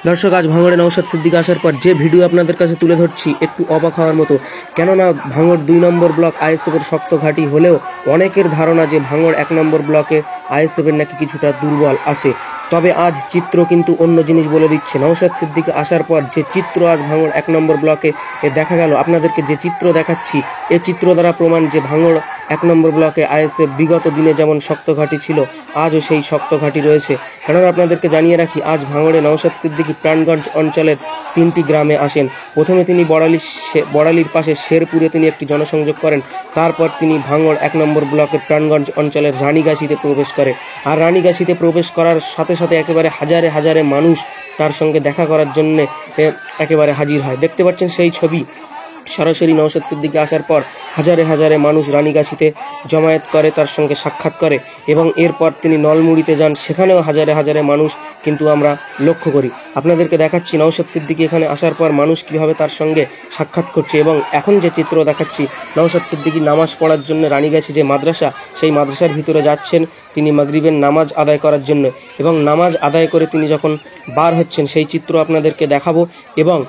দর্শক, আজ ভাঙড়ে নওশাদ সিদ্দিকী আসার পর যে ভিডিও আপনাদের কাছে তুলে ধরছি একটু অবাক হওয়ার মতো। কেননা ভাঙড় 2 নম্বর ব্লক আইএসএফের শক্ত ঘাঁটি হলেও অনেকের ধারণা যে ভাঙড় 1 নম্বর ব্লকে আইএসএফের নাকি কিছুটা দুর্বল আসে। তবে আজ চিত্র কিন্তু অন্য জিনিস বলে দিচ্ছে। নওশাদ সিদ্দিকী আসার পর যে চিত্র আজ ভাঙড় 1 নম্বর ব্লকে দেখা গেল, আপনাদেরকে যে চিত্র দেখাচ্ছি এই চিত্র দ্বারা প্রমাণ যে ভাঙড় 1 নম্বর ব্লকে আইএসএফ বিগত দিনে যেমন শক্ত ঘাঁটি ছিল আজও সেই শক্ত ঘাঁটি রয়েছে। কেননা আপনাদেরকে জানিয়ে রাখি, আজ ভাঙড়ে নওশাদ সিদ্দিকী প্রাণগঞ্জ অঞ্চলের 3টি গ্রামে আসেন। প্রথমে তিনি বড়ালির পাশে শেরপুরে তিনি একটি জনসংযোগ করেন। তারপর তিনি ভাঙড় 1 নম্বর ব্লকের প্রাণগঞ্জ অঞ্চলের রানীগাছিতে প্রবেশ করে। আর রানীগাছিতে প্রবেশ করার সাথে সাথে একেবারে হাজারে হাজারে মানুষ তার সঙ্গে দেখা করার জন্য একেবারে হাজির হয়। দেখতে পাচ্ছেন সেই ছবি। সরাসরি নওশাদ সিদ্দিকী আসার পর হাজারে হাজারে মানুষ রানীগাছিতে জমায়েত করে, তার সঙ্গে সাক্ষাৎ করে এবং এরপর তিনি নলমুড়িতে যান, সেখানেও হাজারে হাজারে মানুষ কিন্তু আমরা লক্ষ্য করি। আপনাদেরকে দেখাচ্ছি নওশাদ সিদ্দিকী এখানে আসার পর মানুষ কীভাবে তার সঙ্গে সাক্ষাৎ করছে। এবং এখন যে চিত্র দেখাচ্ছি, নওশাদ সিদ্দিকী নামাজ পড়ার জন্য রানীগাছি যে মাদ্রাসা, সেই মাদ্রাসার ভিতরে যাচ্ছেন তিনি মাগরিবের নামাজ আদায় করার জন্য। এবং নামাজ আদায় করে তিনি যখন বার হচ্ছেন সেই চিত্র আপনাদেরকে দেখাবো। এবং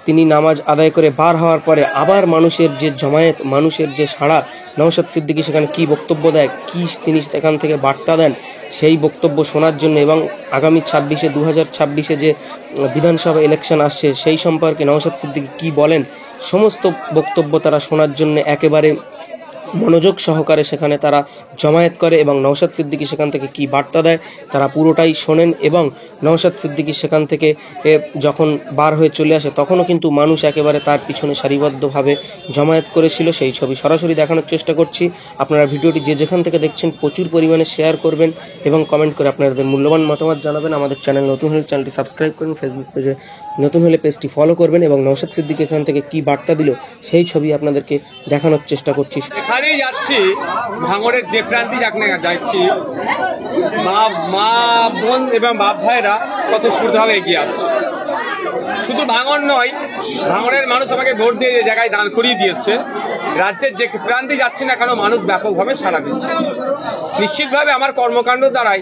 তিনি নামাজ আদায় করে বার হওয়ার পরে আবার মানুষের যে জমায়েত, মানুষের যে সাড়া, নওশাদ সিদ্দিকী সেখানে কী বক্তব্য দেয়, কী তিনি সেখান থেকে বার্তা দেন, সেই বক্তব্য শোনার জন্য এবং আগামী 2026-এ যে বিধানসভা ইলেকশন আসছে সেই সম্পর্কে নওশাদ সিদ্দিকী কী বলেন, সমস্ত বক্তব্য তারা শোনার জন্য একেবারে মনোযোগ সহকারে সেখানে তারা জমায়েত করে। এবং নওশাদ সিদ্দিকী সেখান থেকে কি বার্তা দেয় তারা পুরোটাই শোনেন। এবং নওশাদ সিদ্দিকী সেখান থেকে যখন বার হয়ে চলে আসে তখনও কিন্তু মানুষ একেবারে তার পিছনে সারিবদ্ধভাবে জমায়েত করেছিল। সেই ছবি সরাসরি দেখানোর চেষ্টা করছি। আপনারা ভিডিওটি যে যেখান থেকে দেখছেন প্রচুর পরিমাণে শেয়ার করবেন এবং কমেন্ট করে আপনাদের মূল্যবান মতামত জানাবেন। আমাদের চ্যানেল নতুন হলে চ্যানেলটি সাবস্ক্রাইব করুন, ফেসবুক পেজে নতুন হলে পেজটি ফলো করবেন। এবং নওশাদ সিদ্দিকী এখান থেকে কি বার্তা দিল সেই ছবি আপনাদেরকে দেখানোর চেষ্টা করছি। এখানেই যাচ্ছি ভাঙড়ের যে প্রান্তে যাচ্ছি, মা বোন এবং বাপ ভাইরা স্বতঃস্ফূর্তভাবে এগিয়ে আসছে। শুধু ভাঙড় নয়, ভাঙড়ের মানুষ আমাকে ভোট দিয়ে যে জায়গায় দাঁড় করিয়ে দিয়েছে, রাজ্যের যে প্রান্তে যাচ্ছি না কেন মানুষ ব্যাপকভাবে সাড়া দিচ্ছে। নিশ্চিতভাবে আমার কর্মকাণ্ড দ্বারাই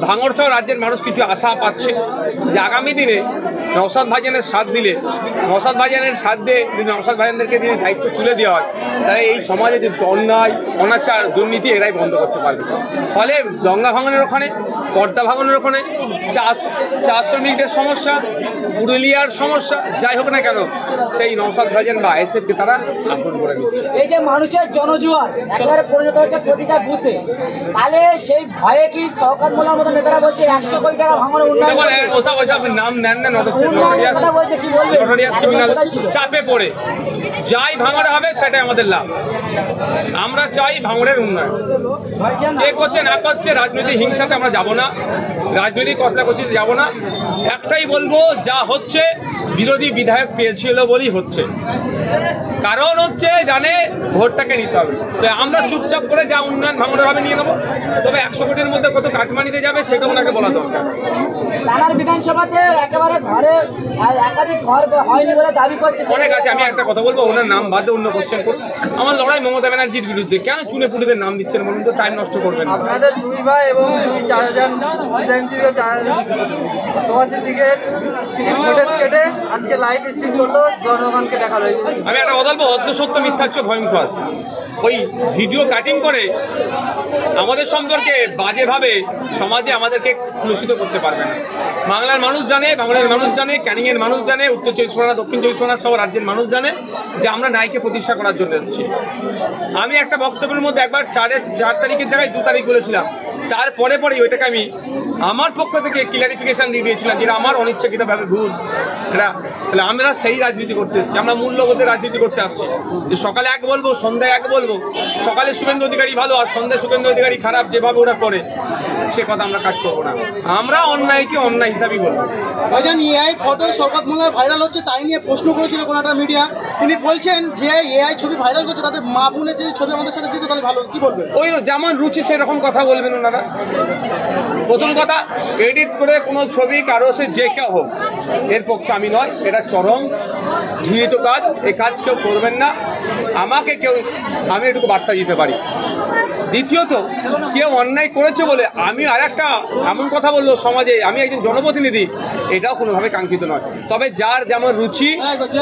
ভাঙড় সহ রাজ্যের মানুষ কিছু আশা পাচ্ছে যে আগামী দিনে নওশাদ ভাইজানের সাথ দিলে, নওশাদ ভাইজানের সাথ দিয়ে যদি নওশাদ ভাইজানদেরকে দিয়ে দায়িত্ব তুলে দেওয়া হয়, তাহলে এই সমাজে যে অন্যায়, অনাচার, দুর্নীতি এরাই বন্ধ করতে পারবে। ফলে দঙ্গা ভাঙনের ওখানে, পর্দা ভাঙনের ওখানে, চা শ্রমিকদের সমস্যা, পুরুলিয়ার সমস্যা, যাই হোক না কেন সেই নওশাদ ভাইজান বা আইএসএফকে তারা আপন করে নিচ্ছে। এই যে মানুষের জনজোয়ার একেবারে পরিণত হচ্ছে প্রতিটা বুথে, তাহলে সেই ভয়ে কি সরকার মোলার মতো নেতারা বলছে 100 কোটি টাকা ভাঙনের উন্নয়ন, ওসব নাম নেন না, চাপে পড়ে যাই ভাঙড়ে হবে সেটাই আমাদের লাভ। আমরা চাই ভাঙড়ের উন্নয়ন। কে করছে না করছে রাজনৈতিক হিংসাতে আমরা যাব না, রাজনৈতিক কষ্টাকষ্টিতে যাব না। একটাই বলবো, যা হচ্ছে বিরোধী বিধায়ক পেয়েছিল বলেই হচ্ছে। কারণ হচ্ছে জানে ভোটটাকে নিতে হবে। তো আমরা চুপচাপ করে যা উন্নয়ন ভাঙড়ের হবে নিয়ে নেবো। তবে 100 কোটির মধ্যে কত কাটমানিতে যাবে সেটা ওনাকে বলা দরকার। টানার বিধানসভাতে একেবারে ঘরে একাধিক ঘর হয়নি বলে দাবি করছে অনেক আছে। আমি একটা কথা বলবো, ওনার নাম বাদে অন্য কোশ্চেন করুন। আমার লড়াই মমতা ব্যানার্জির বিরুদ্ধে। কেন চুনে পুটিদের নাম দিচ্ছেন বলুন তো? টাইম নষ্ট করবেন। আপনাদের 2 ভাই এবং 4জন তোমাদের দিকে ফুটেজ কেটে আজকে লাইভ স্ট্রিম করলো, জনগণকে দেখালো। আমি একটা কথা বলবো, অর্ধসত্য মিথ্যাচ্ছ ভয়ঙ্কর। ওই ভিডিও কাটিং করে আমাদের সম্পর্কে বাজেভাবে সমাজে আমাদেরকে কলুষিত করতে পারবে না। বাংলার মানুষ জানে, বাংলার মানুষ জানে, ক্যানিংয়ের মানুষ জানে, উত্তর 24 পরগনা, দক্ষিণ 24 পরগনা সহ রাজ্যের মানুষ জানে যে আমরা ন্যায়কে প্রতিষ্ঠা করার জন্য এসেছি। আমি একটা বক্তব্যের মধ্যে একবার 4 তারিখের জায়গায় 2 তারিখ বলেছিলাম। তারপরে ওইটাকে আমি আমার পক্ষ থেকে ক্লিয়ারিফিকেশন দিয়ে দিয়েছিলাম যেটা আমার অনিচ্ছাকৃতভাবে ভুল। তাহলে আমরা সেই রাজনীতি করতে এসেছি, আমরা মূল্যবোধের রাজনীতি করতে আসছি। যে সকালে এক বলবো, সন্ধ্যায় এক বলবো, সকালে শুভেন্দু অধিকারী ভালো আর সন্ধ্যায় শুভেন্দু অধিকারী খারাপ, যেভাবে ওরা করে সে কথা আমরা কাজ করবো না। আমরা অন্যায়কে অন্যায় হিসাবেই বলবো। ভাইজান, এআই ফটো শওকত মোল্লার ভাইরাল হচ্ছে, তাই নিয়ে প্রশ্ন করেছিল কোনো একটা মিডিয়া। তিনি বলছেন যে এআই ছবি ভাইরাল করছে, তাদের মা বোনের যে ছবি আমাদের সাথে দিতে তাহলে ভালো, কি বলবেন? ওই যেমন রুচি সেরকম কথা বলবেন ওনারা। প্রথম কথা, এডিট করে কোনো ছবি কারো সে যে কেউ হোক এর পক্ষে আমি নয়। এটা চরম ঘৃণিত কাজ, এই কাজ কেউ করবেন না। আমি এটুকু বার্তা দিতে পারি, দ্বিতীয়ত কেউ অন্যায় করেছে বলে আমি আর একটা এমন কথা বললো সমাজে আমি একজন জনপ্রতিনিধি, এটাও কোনোভাবে কাঙ্ক্ষিত নয়। তবে যার যেমন রুচি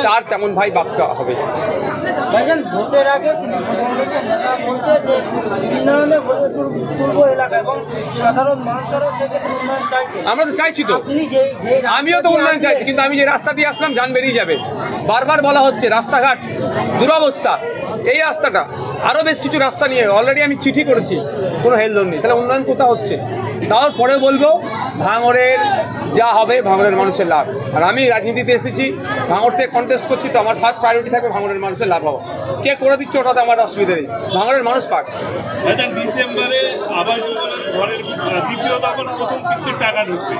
তার তেমন ভাই বাক্য হবে। ভাইজান, ভোটের আগে কংগ্রেসের নেতা বলছে যে উন্নয়নের পূর্ব এলাকা এবং সাধারণ মানুষেরও সেক্ষেত্রে উন্নয়ন চাইছে। আমরা তো চাইছি তো, আপনি যে আমিও তো উন্নয়ন চাইছি, কিন্তু আমি যে রাস্তা দিয়ে আসলাম যান বেরিয়ে যাবে। বারবার বলা হচ্ছে রাস্তাঘাট দুরবস্থা, এই রাস্তাটা আরও বেশ কিছু রাস্তা নিয়ে অলরেডি আমি চিঠি করেছি, কোনো হেলদোল নেই। তাহলে উন্নয়ন কোথাও হচ্ছে? তারপরে বলবো ভাঙড়ের যা হবে ভাঙড়ের মানুষের লাভ। আর আমি রাজনীতিতে এসেছি, ভাঙড় থেকে কন্টেস্ট করছি, তো আমার ফার্স্ট প্রায়োরিটি থাকবে ভাঙড়ের মানুষের লাভ হওয়া। কে করে দিচ্ছে ওটাতে আমার অসুবিধা নেই, ভাঙড়ের মানুষ পাক। ডিসেম্বরে আবাস ঘরের দ্বিতীয় দফার প্রথম কিস্তির টাকা ঢুকবে,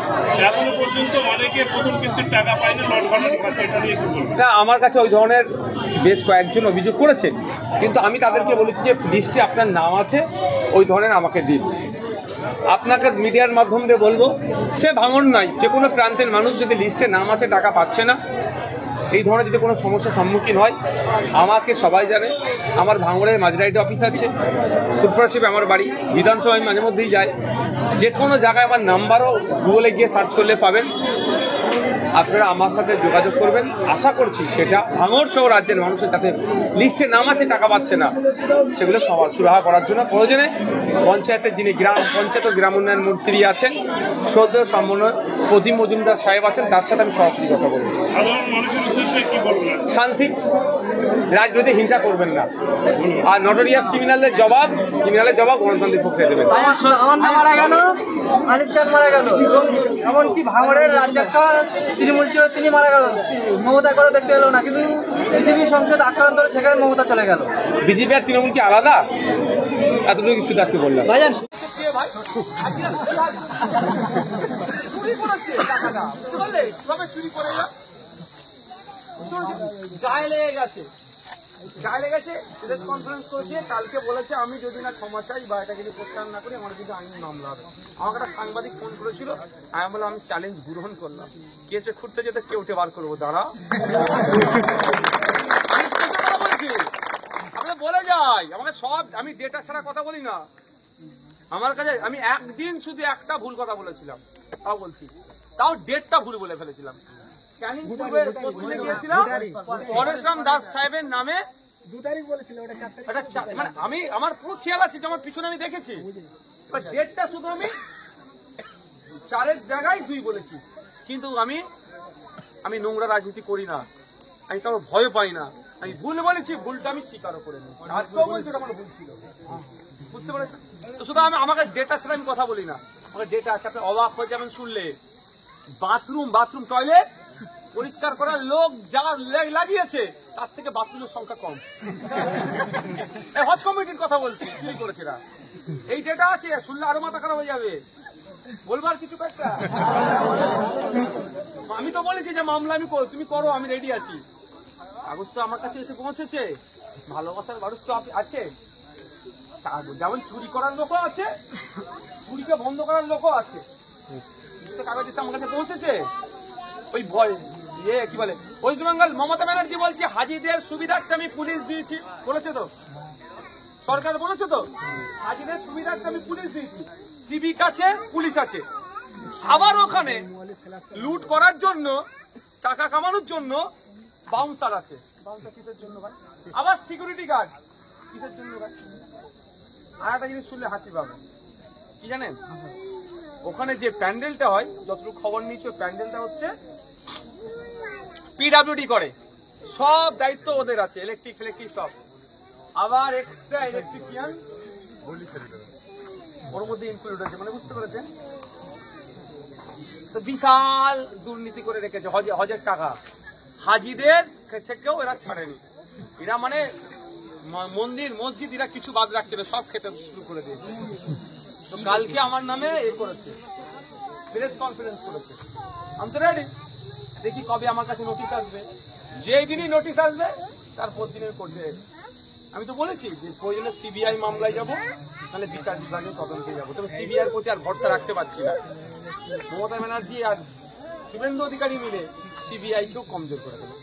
এখনো পর্যন্ত অনেকে প্রথম কিস্তির টাকা পায়নি, লট ঘটানোর কাছে। এটা নিয়ে কি বলবো? না, আমার কাছে ওই ধরনের বেশ কয়েকজন অভিযোগ করেছে, কিন্তু আমি তাদেরকে বলেছি যে লিস্টে আপনার নাম আছে, ওই ধরনের আমাকে দিন। আপনাকে মিডিয়ার মাধ্যম দিয়ে বলবো, সে ভাঙড় নয়, যে কোনো প্রান্তের মানুষ যদি লিস্টে নাম আছে টাকা পাচ্ছে না, এই ধরনের যদি কোনো সমস্যার সম্মুখীন হয়, আমাকে সবাই জানে। আমার ভাঙড়ের মাঝরাইটে অফিস আছে, ফুটফরাশিপে আমার বাড়ি, বিধানসভা আমি মাঝে মধ্যেই যাই। যে কোনো জায়গায় আমার নাম্বারও গুগলে গিয়ে সার্চ করলে পাবেন। আপনারা আমার সাথে যোগাযোগ করবেন, আশা করছি সেটা ভাঙড় সহ রাজ্যের মানুষের যাতে লিস্টে নাম আছে টাকা পাচ্ছে না, সেগুলো সবার সুরাহা করার জন্য প্রয়োজনে পঞ্চায়েতের যিনি পঞ্চায়েত ও গ্রাম উন্নয়ন মন্ত্রী আছেন, সদ্য সম্মাননীয় প্রদীপ মজুমদার সাহেব আছেন, তার সাথে আমি সরাসরি কথা বলব। সাধারণ মানুষের উদ্দেশ্যে কি বলবেন? শান্তি, রাজনৈতিক হিংসা করবেন না, আর নটোরিয়াস ক্রিমিনালের জবাব গণতান্ত্রিক প্রক্রিয়া দেবেন। আমার মারা গেল, আনিস খান মারা গেল, এবং এমনকি ভাঙড়ের রাজ্যটা তৃণমূল ছিল, তিনি মারা গেল, মমতা করে দেখতে এলো না, কিন্তু বিজেপি সংসদ আক্রান্ত হলে সেখানে মমতা চলে গেল। বিজেপি আর তৃণমূল কি আলাদা? এতটুকু কিছু আজকে বললাম। ভাইজান, গায়ে লেগেছে, প্রেস কনফারেন্স করেছে, কালকে বলেছে আমি যদি না ক্ষমা চাই বা এটা কিছু প্রত্যাহার না করি আমার কিন্তু আইনি মামলা হবে। আমাকে একটা সাংবাদিক ফোন করেছিল, আমি বললাম আমি চ্যালেঞ্জ গ্রহণ করলাম, কেসে ছুটতে যেতে কেউ উঠে বার করবো, দাঁড়া আমি বলে যাই। আমাকে সব, আমি ডেটা ছাড়া কথা বলি না। আমার কাছে আমি একদিন শুধু একটা ভুল কথা বলেছিলাম, তাও বলছি, তাও ডেটটা ভুল বলে ফেলেছিলাম। ক্যানিং পূর্বের পোস্টিংয়ে গিয়েছিলাম, পরেশরাম দাস সাহেবের নামে 2 তারিখ বলেছিল, মানে আমি আমার পুরো খেয়াল আছে যে আমার পিছনে আমি দেখেছি, ডেটটা শুধু আমি 4-এর জায়গায় 2 বলেছি। কিন্তু আমি নোংরা রাজনীতি করি না, আমি কারো ভয় পাই না। আমি ভুল বলেছি, ভুলটা আমি স্বীকারও করে নিই, আজকেও বলছি ওটা আমার ভুল ছিল, বুঝতে পেরেছেন? তো শুধু আমাকে ডেটা ছাড়া আমি কথা বলি না, আমাকে ডেটা আছে। আপনি অবাক হয়ে যাবেন শুনলে, বাথরুম টয়লেট পরিষ্কার করার লোক যা লাগিয়েছে তার থেকে বাথরুমের সংখ্যা কম। হজ কমিটির কথা বলছি, চুরি করেছে না, এই ডেটা আছে, শুনলে আরো মাথা খারাপ হয়ে যাবে। বলবার কিছু একটা, আমি তো বলেছি যে মামলা আমি তুমি করো, আমি রেডি আছি। কাগজ তো আমার কাছে এসে পৌঁছেছে, ভালোবাসার মানুষ তো আছে। যেমন চুরি করার লোকও আছে, চুরিকে বন্ধ করার লোকও আছে, কাগজ এসে আমার কাছে পৌঁছেছে। ওই কি বলে ওয়েস্ট বেঙ্গল মমতা ব্যানার্জি বলছে হাজিদের সুবিধার্থে আমি পুলিশ দিয়েছি, বলেছে তো সরকার, বলেছে তো হাজিদের সুবিধার্থে আমি পুলিশ দিয়েছি। সিভিক আছে, পুলিশ আছে, আবার ওখানে লুট করার জন্য, টাকা কামানোর জন্য বাউন্সার আছে। বাউন্সার কিসের জন্য ভাই? আবার সিকিউরিটি গার্ড কিসের জন্য ভাই? আর একটা জিনিস শুনলে হাসি পাবে, কি জানেন? ওখানে যে প্যান্ডেলটা হয়, যতটুকু খবর নিয়েছে, প্যান্ডেলটা হচ্ছে পিডব্লিউডি করে, সব দায়িত্ব ওদের আছে, ইলেকট্রিক সব। আবার এক্সট্রা ইলেকট্রিশিয়ান ওর মধ্যে ইনক্লুড আছে, মানে বুঝতে পেরেছেন তো? বিশাল দুর্নীতি করে রেখেছে হজের টাকা, হাজিদের থেকেও এরা ছাড়েনি। এরা মানে মন্দির মসজিদ এরা কিছু বাদ রাখছে না, সব খেতে শুরু করে দিয়েছে। তো কালকে আমার নামে করেছে, প্রেস কনফারেন্স করেছে। আমি তো রেডি, দেখি কবে আমার কাছে নোটিশ আসবে। যেই দিনই নোটিশ আসবে তারপর দিনের করতে। আমি তো বলেছি যে প্রয়োজনে সিবিআই মামলায় যাবো, তাহলে বিচার বিভাগের তদন্তে যাবো। তবে সিবিআইয়ের প্রতি আর ভরসা রাখতে পারছি না। মমতা ব্যানার্জি আর শুভেন্দু অধিকারী মিলে সিবিআইকেও কমজোর করে দেবে।